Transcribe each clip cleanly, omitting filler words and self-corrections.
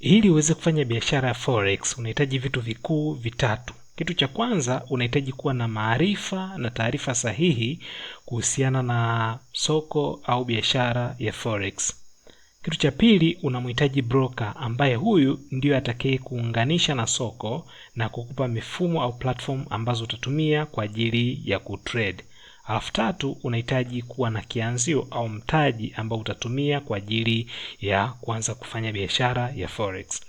Ili uweze kufanya biashara ya forex unahitaji vitu vikuu vitatu. Kitu cha kwanza, unahitaji kuwa na maarifa na taarifa sahihi kuhusiana na soko au biashara ya forex. Kitu cha pili, unamhitaji broker ambaye huyu ndio atakaye kuunganisha na soko na kukupa mifumo au platform ambazo utatumia kwa ajili ya kutrade. Alafu tatu, unahitaji kuwa na kianzio au mtaji ambao utatumia kwa ajili ya kuanza kufanya biashara ya forex.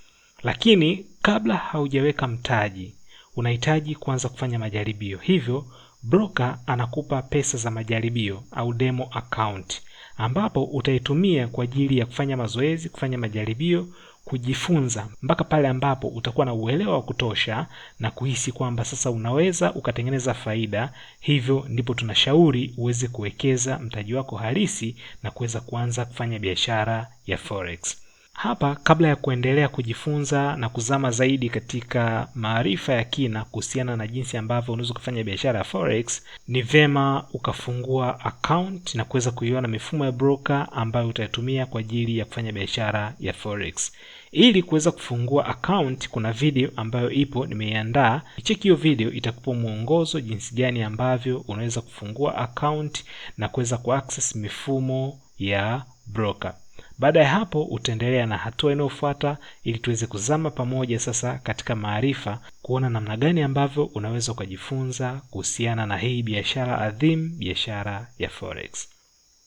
Lakini kabla haujaweka mtaji, unahitaji kuanza kufanya majaribio. Hivyo broker anakupa pesa za majaribio au demo account, ambapo utaitumia kwa ajili ya kufanya mazoezi, kufanya majaribio, kujifunza mpaka pale ambapo utakuwa na uelewa wa kutosha na kuhisi kwamba sasa unaweza ukatengeneza faida. Hivyo ndipo tunashauri uweze kuwekeza mtaji wako halisi na kuweza kuanza kufanya biashara ya forex. Hapa kabla ya kuendelea kujifunza na kuzama zaidi katika maarifa ya kina kuhusiana na jinsi ambavyo unaweza kufanya biashara ya forex, ni vema ukafungua account na kuweza kuiona mifumo ya broker ambayo utaitumia kwa ajili ya kufanya biashara ya forex. Ili kuweza kufungua account, kuna video ambayo ipo nimeiandaa. Cheki hiyo video, itakupa mwongozo jinsi gani ambavyo unaweza kufungua account na kuweza kuaccess mifumo ya broker. Baada ya hapo utaendelea na hatua inayofuata ili tuweze kuzama pamoja sasa katika maarifa, kuona namna gani ambavyo unaweza kujifunza kuhusiana na hii biashara adhimu, biashara ya forex.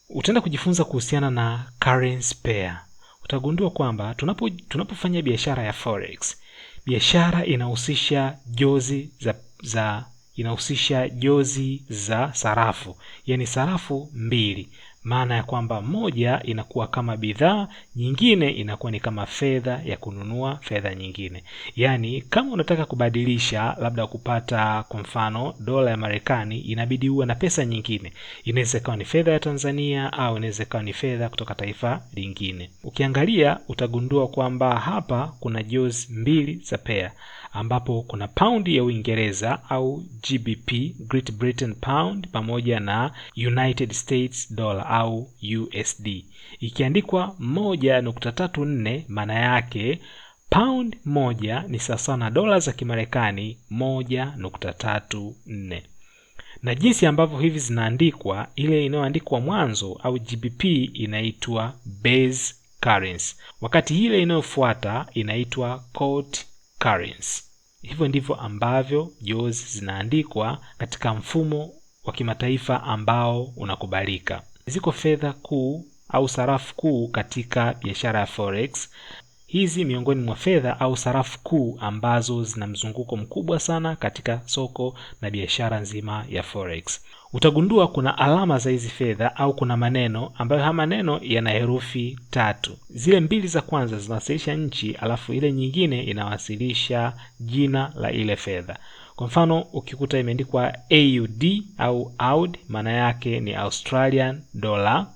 Utaenda kujifunza kuhusiana na currency pair. Utagundua kwamba tunapofanya biashara ya forex, biashara inahusisha jozi za sarafu, yani sarafu mbili. Maana ya kwamba moja inakuwa kama bidhaa, nyingine inakuwa ni kama fedha ya kununua fedha nyingine. Yani kama unataka kubadilisha, labda kupata kwa mfano dola ya Marekani, inabidi uwe na pesa nyingine. Inaweza kuwa ni fedha ya Tanzania au inaweza kuwa ni fedha kutoka taifa lingine. Ukiangalia utagundua kwamba hapa kuna jozi mbili za pair, ambapo kuna pound ya Uingereza au GBP, Great Britain Pound, pamoja na United States Dollar au USD. Ikiandikwa 1.34, maana yake pound moja ni sawa na dola za Kimarekani 1.34. Na jinsi ambavyo hivi zinaandikwa, ile inayoandikwa mwanzo au GBP inaitwa base currency, wakati ile inayofuata inaitwa quote currency. Hivyo ndivyo ambavyo jozi zinaandikwa katika mfumo wa kimataifa ambao unakubalika. Ziko fedha kuu au sarafu kuu katika biashara ya forex. Hizi miongoni mwa fedha au sarafu kuu ambazo zina mzunguko mkubwa sana katika soko na biashara nzima ya forex. Utagundua kuna alama za hizi fedha au kuna maneno ambayo haya maneno yana herufi tatu. Zile mbili za kwanza zinawasilisha nchi, alafu ile nyingine inawasilisha jina la ile fedha. Kwa mfano ukikuta imeandikwa AUD au AUD, maana yake ni Australian Dollar,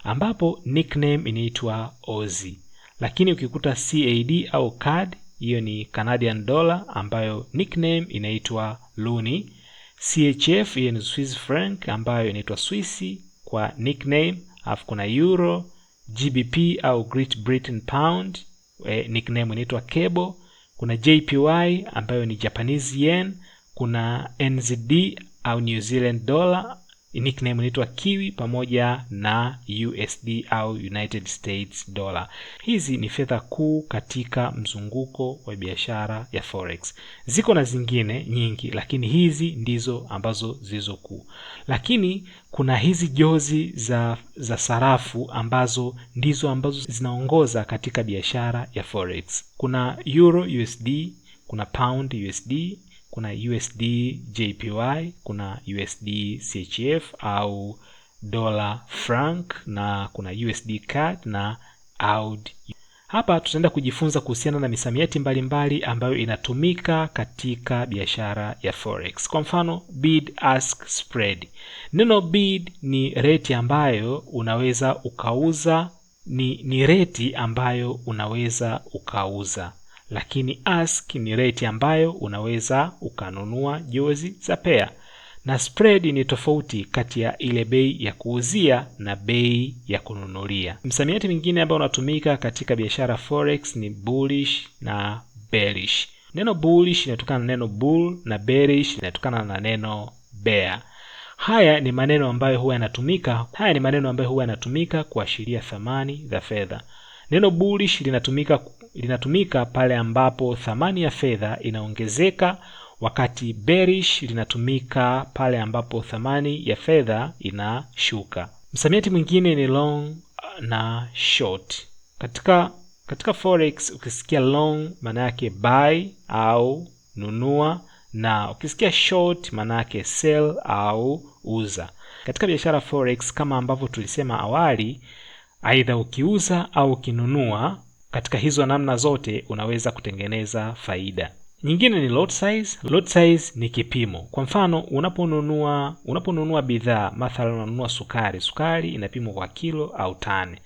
ambapo nickname inaitwa Aussie. Lakini ukikuta CAD au CAD, hiyo ni Canadian Dollar, ambayo nickname inaitwa Loonie. CHF hiyo ni Swiss franc, ambayo inaitwa Swiss kwa nickname. Alafu kuna Euro, GBP au Great Britain Pound, nickname inaitwa Cable. Kuna JPY ambayo ni Japanese Yen. Kuna NZD au New Zealand Dollar, nickname inaitwa Kiwi, pamoja na USD au United States Dollar. Hizi ni fedha kuu katika mzunguko wa biashara ya forex. Ziko na zingine nyingi, lakini hizi ndizo ambazo zilizo kuu. Lakini kuna hizi jozi za sarafu ambazo ndizo ambazo zinaongoza katika biashara ya forex. Kuna Euro USD, kuna Pound USD, kuna USD JPY, kuna USD CHF au Dollar Franc, na kuna USD CAD na AUD. Hapa tutaenda kujifunza kuhusiana na misamiati mbalimbali ambayo inatumika katika biashara ya forex. Kwa mfano bid ask spread. Neno bid ni rate ambayo unaweza ukauza, ni rate ambayo unaweza ukauza. Lakini ask ni rate ambayo unaweza ukanunua jozi za pair. na spread ni tofauti kati ya ile bei ya kuuzia na bei ya kununulia. Msamiati mwingine ambao unatumika katika biashara forex ni bullish na bearish. Neno bullish linatokana na neno bull na bearish linatokana na neno bear. Haya ni maneno ambayo huwa yanatumika kuashiria thamani za fedha. Neno bullish linatumika pale ambapo thamani ya fedha inaongezeka, wakati bearish linatumika pale ambapo thamani ya fedha inashuka. Msamiati mwingine ni long na short. Katika forex ukisikia long maana yake buy au nunua, na ukisikia short maana yake sell au uza. Katika biashara forex kama ambavyo tulisema awali, aidha ukiuza au ukinunua, katika hizo namna zote unaweza kutengeneza faida. Nyingine ni lot size. Lot size ni kipimo. Kwa mfano, unaponunua bidhaa, mathalan unanunua sukari inapimwa kwa kilo au tani.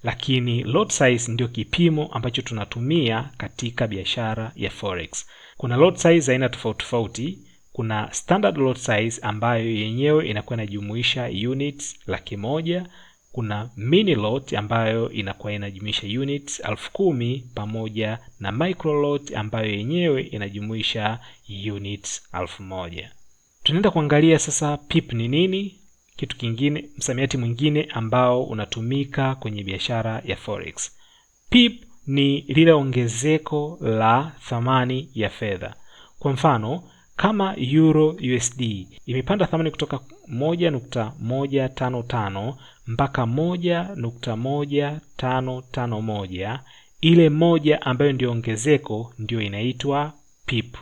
Lakini lot size ndio kipimo ambacho tunatumia katika biashara ya forex. Kuna lot size aina tofauti. Kuna standard lot size ambayo yenyewe inakuwa inajumuisha units 100,000. Kuna mini lot ambayo inakuwa inajumuisha units 10,000 pamoja na micro lot ambayo yenyewe inajumuisha units 1000. Tunaenda kuangalia sasa pip ni nini. Kitu kingine, msamiati mwingine ambao unatumika kwenye biashara ya forex. Pip ni lile ongezeko la thamani ya fedha. Kwa mfano, kama euro USD imepanda thamani kutoka 1.155 mpaka 1.1551, ile moja ambayo ndio ongezeko ndio inaitwa pip.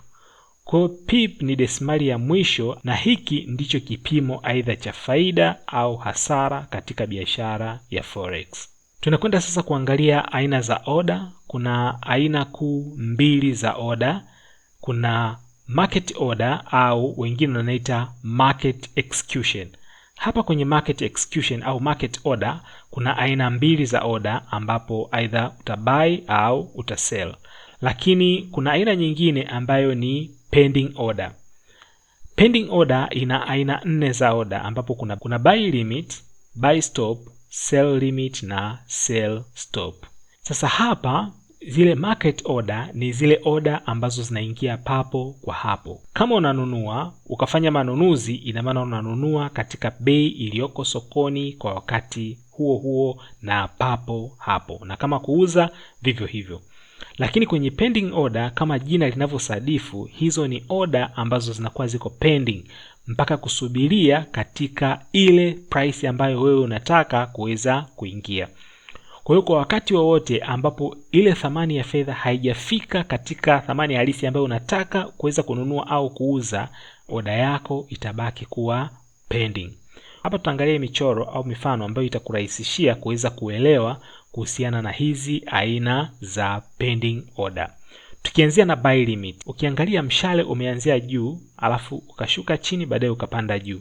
Kwa pip ni desimali ya mwisho, na hiki ndicho kipimo aidha cha faida au hasara katika biashara ya forex. Tunakwenda sasa kuangalia aina za order. Kuna aina kuu mbili za order. Kuna market order au wengine wanaita market execution. Hapa kwenye market execution au market order kuna aina mbili za order, ambapo aidha utabuy au utasell. Lakini kuna aina nyingine ambayo ni pending order. Pending order ina aina 4 za order, ambapo kuna buy limit, buy stop, sell limit na sell stop. Sasa hapa zile market order ni zile order ambazo zinaingia papo kwa hapo. Kama unanunua ukafanya manunuzi, ina maana unanunua katika bei iliyoko sokoni kwa wakati huo na papo hapo, na kama kuuza vivyo hivyo. Lakini kwenye pending order, kama jina linavyosadifu, hizo ni order ambazo zinakuwa ziko pending mpaka kusubiria katika ile price ambayo wewe unataka kuweza kuingia. Kwa hiyo kwa wakati wowote ambapo ile thamani ya fedha haijafika katika thamani halisi ambayo unataka kuweza kununua au kuuza, oda yako itabaki kuwa pending. Hapa tutaangalia michoro au mifano ambayo itakurahisishia kuweza kuelewa kuhusiana na hizi aina za pending order. Tukianzia na buy limit. Ukiangalia mshale umeanzia juu, alafu ukashuka chini, baadaye ukapanda juu.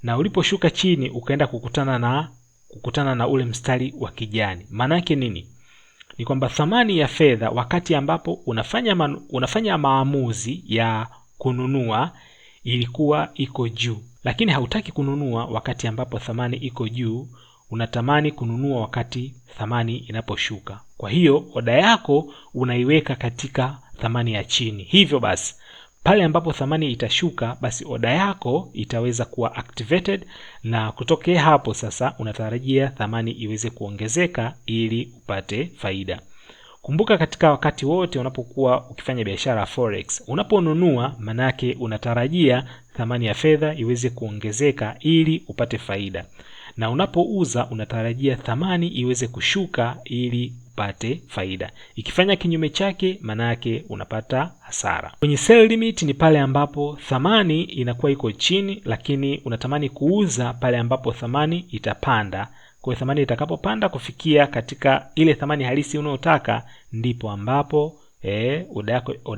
Na uliposhuka chini ukaenda kukutana na ule mstari wa kijani. Maana yake nini? Ni kwamba thamani ya fedha wakati ambapo unafanya maamuzi ya kununua ilikuwa iko juu, lakini hautaki kununua wakati ambapo thamani iko juu, unatamani kununua wakati thamani inaposhuka. Kwa hiyo oda yako unaiweka katika thamani ya chini. Hivyo basi pale ambapo thamani itashuka, basi oda yako itaweza kuwa activated, na kutokea hapo sasa unatarajia thamani iweze kuongezeka ili upate faida. Kumbuka, katika wakati wote unapokuwa ukifanya biashara forex, unaponunua manake unatarajia thamani ya fedha iweze kuongezeka ili upate faida, na unapouza unatarajia thamani iweze kushuka ili upate faida. Ikifanya kinyume chake, manake unapata hasara. Kwenye sell limit ni pale ambapo thamani inakuwa iko chini, lakini unatamani kuuza pale ambapo thamani itapanda. Kwa thamani itakapopanda kufikia katika ile thamani halisi unayotaka, ndipo ambapo oda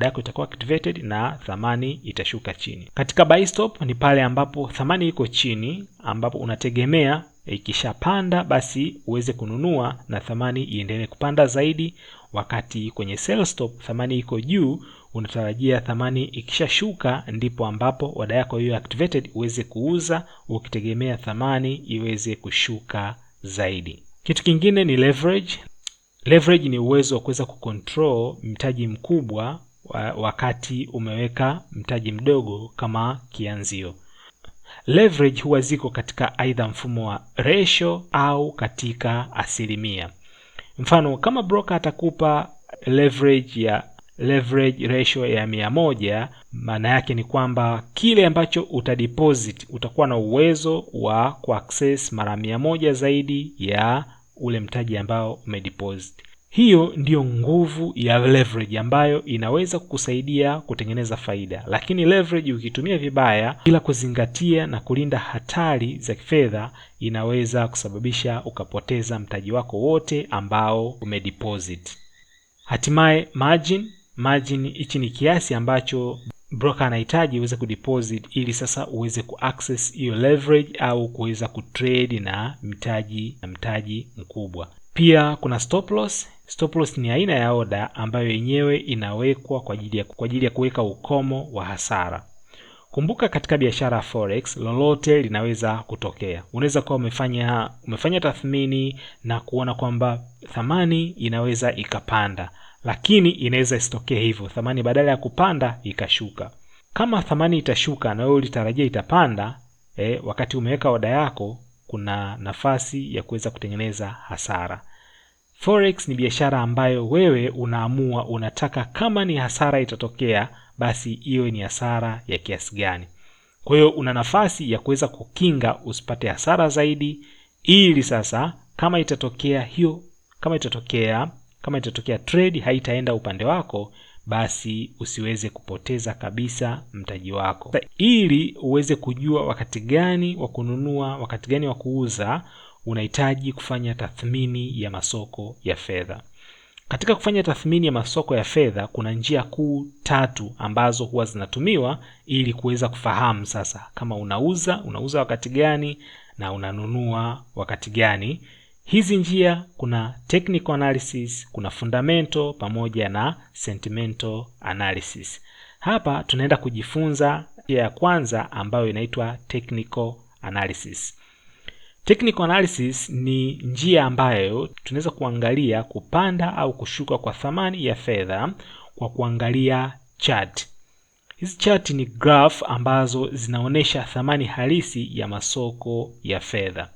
yako itakuwa activated na thamani itashuka chini. Katika buy stop ni pale ambapo thamani iko chini, ambapo unategemea ikishapanda basi uweze kununua na thamani iendelee kupanda zaidi, wakati kwenye sell stop thamani iko juu, unatarajia thamani ikishashuka ndipo ambapo order yako hiyo activated uweze kuuza, ukitegemea thamani iweze kushuka zaidi. Kitu kingine ni leverage. Leverage ni uwezo wa kuweza kucontrol mtaji mkubwa wakati umeweka mtaji mdogo kama kianzio. Leverage huwa ziko katika aidha mfumo wa ratio au katika asilimia. Mfano, kama broker atakupa leverage ratio ya 100, maana yake ni kwamba kile ambacho utadeposit utakuwa na uwezo wa kuaccess mara 100 zaidi ya ule mtaji ambao umedeposit. Hiyo ndiyo nguvu ya leverage ambayo inaweza kukusaidia kutengeneza faida. Lakini leverage ukitumia vibaya bila kuzingatia na kulinda hatari za kifedha, inaweza kusababisha ukapoteza mtaji wako wote ambao umedeposit. Hatimaye margin hichi ni kiasi ambacho broker anahitaji uweze kudeposit ili sasa uweze kuaccess hiyo leverage au kuweza kutrade na mtaji mkubwa. Pia kuna stop loss. Stop loss ni aina ya order ambayo yenyewe inawekwa kwa ajili ya kuweka ukomo wa hasara. Kumbuka, katika biashara forex lolote linaweza kutokea. Unaweza kuwa umefanya tathmini na kuona kwamba thamani inaweza ikapanda, lakini inaweza isitokee hivyo, thamani badala ya kupanda ikashuka. Kama thamani itashuka na wewe ulitarajia itapanda, wakati umeweka order yako, kuna nafasi ya kuweza kutengeneza hasara. Forex ni biashara ambayo wewe unaamua unataka kama ni hasara itatokea, basi iwe ni hasara ya kiasi gani. Kwa hiyo una nafasi ya kuweza kukinga usipate hasara zaidi, ili sasa kama itatokea trade haitaenda upande wako, basi usiweze kupoteza kabisa mtaji wako. Ili uweze kujua wakati gani wa kununua, wakati gani wa kuuza, unahitaji kufanya tathmini ya masoko ya fedha. Katika kufanya tathmini ya masoko ya fedha, kuna njia kuu 3 ambazo huwa zinatumiwa ili kuweza kufahamu sasa kama unauza wakati gani na unanunua wakati gani. Hizi njia kuna technical analysis, kuna fundamental pamoja na sentimental analysis. Hapa tunaenda kujifunza njia ya kwanza ambayo inaitwa technical analysis. Technical analysis ni njia ambayo tunaweza kuangalia kupanda au kushuka kwa thamani ya fedha kwa kuangalia chart. Hizi chart ni graph ambazo zinaonesha thamani halisi ya masoko ya fedha.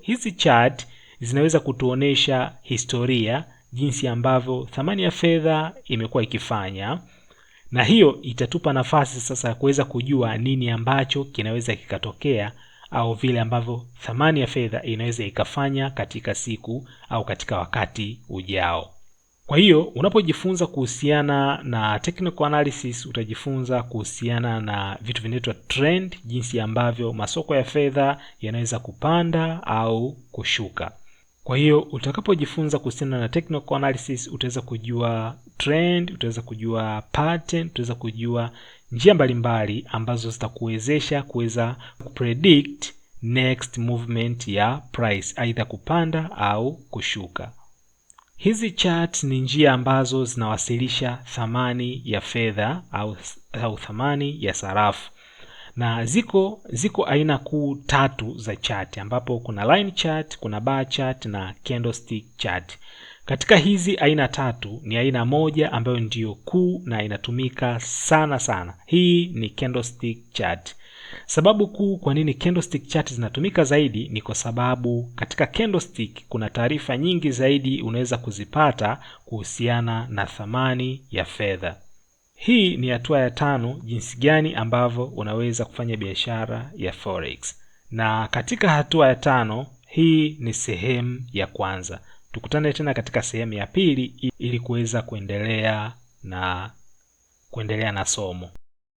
Hizi chart zinaweza kutuonesha historia, jinsi ambavyo thamani ya fedha imekuwa ikifanya, na hiyo itatupa nafasi sasa ya kuweza kujua nini ambacho kinaweza kikatokea au vile ambavyo thamani ya fedha inaweza ikafanya katika siku au katika wakati ujao. Kwa hiyo unapojifunza kuhusiana na technical analysis, utajifunza kuhusiana na vitu vinaitwa trend, jinsi ambavyo masoko ya fedha yanaweza kupanda au kushuka. Kwa hiyo utakapojifunza kuhusiana na technical analysis, utaweza kujua trend, utaweza kujua pattern, utaweza kujua njia mbalimbali ambazo zitakuwezesha kuweza kupredict next movement ya price, aidha kupanda au kushuka. Hizi charts ni njia ambazo zinawasilisha thamani ya fedha au thamani ya sarafu. Na ziko aina kuu 3 za chart, ambapo kuna line chart, kuna bar chart na candlestick chart. Katika hizi aina 3 ni aina moja ambayo ndiyo kuu na inatumika sana. Hii ni candlestick chart. Sababu kuu kwa nini candlestick chart zinatumika zaidi ni kwa sababu katika candlestick kuna taarifa nyingi zaidi unaweza kuzipata kuhusiana na thamani ya fedha. Hii ni hatua ya 5, jinsi gani ambavyo unaweza kufanya biashara ya forex. Na katika hatua ya 5, hii ni sehemu ya kwanza. Tukutane tena katika sehemu ya pili ili kuweza kuendelea na somo.